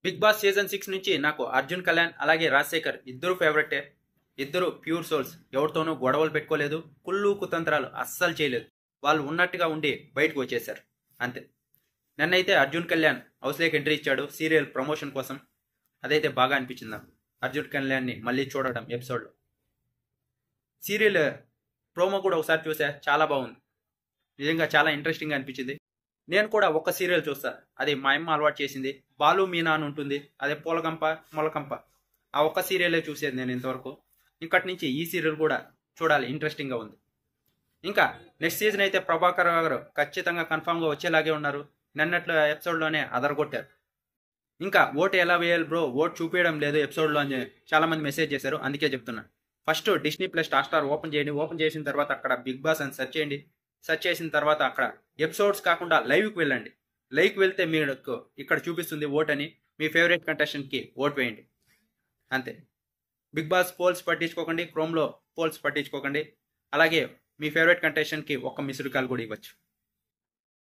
Big boss season 6 నుంచి నాకు అర్జున్ కళ్యాణ్ అలాగే రాజశేఖర్ ఇద్దరు ఫేవరెటే. ఇద్దరు ప్యూర్ సోల్స్. ఎవరితోనూ గొడవలు పెట్టుకోలేదు, కుళ్ళు కుతంత్రాలు అస్సలు చేయలేదు. వాళ్ళు ఉన్నట్టుగా ఉండి బయటకు వచ్చేశారు అంతే. నన్నైతే అర్జున్ కళ్యాణ్ హౌస్లోకి ఎంట్రీ ఇచ్చాడు సీరియల్ ప్రమోషన్ కోసం. అదైతే బాగా అనిపించింది నాకు, అర్జున్ కళ్యాణ్ని మళ్ళీ చూడడం ఎపిసోడ్లో. సీరియల్ ప్రోమో కూడా ఒకసారి చూసా, చాలా బాగుంది. నిజంగా చాలా ఇంట్రెస్టింగ్గా అనిపించింది. నేను కూడా ఒక సీరియల్ చూస్తా, అది మా అమ్మ అలవాటు చేసింది. బాలు మీనా అని ఉంటుంది, అదే పూలకంప మొలకంప. ఆ ఒక్క సీరియలే చూసేది నేను ఇంతవరకు. ఇంకటి నుంచి ఈ సీరియల్ కూడా చూడాలి, ఇంట్రెస్టింగ్గా ఉంది. ఇంకా నెక్స్ట్ సీజన్ అయితే ప్రభాకర్ గారు ఖచ్చితంగా కన్ఫామ్గా వచ్చేలాగే ఉన్నారు. నిన్నట్ల ఎపిసోడ్లోనే అదరగొట్టారు. ఇంకా ఓటు ఎలా వేయాలి బ్రో, ఓటు చూపించడం లేదు ఎపిసోడ్లో అని చాలామంది మెసేజ్ చేశారు. అందుకే చెప్తున్నా, first Disney plus star open చేయండి. ఓపెన్ చేసిన తర్వాత అక్కడ బిగ్ బాస్ అని సెర్చ్ చేయండి. సెర్చ్ చేసిన తర్వాత అక్కడ ఎపిసోడ్స్ కాకుండా లైవ్కి వెళ్ళండి. లైవ్కి వెళ్తే మీకు ఇక్కడ చూపిస్తుంది ఓట్ అని. మీ ఫేవరెట్ కంటెస్టెంట్కి ఓట్ వేయండి అంతే. బిగ్ బాస్ పోల్స్ పట్టించుకోకండి, క్రోమ్లో పోల్స్ పట్టించుకోకండి. అలాగే మీ ఫేవరెట్ కంటెస్టెంట్కి ఒక్క మిస్డ్ కాల్ కూడా ఇవ్వచ్చు.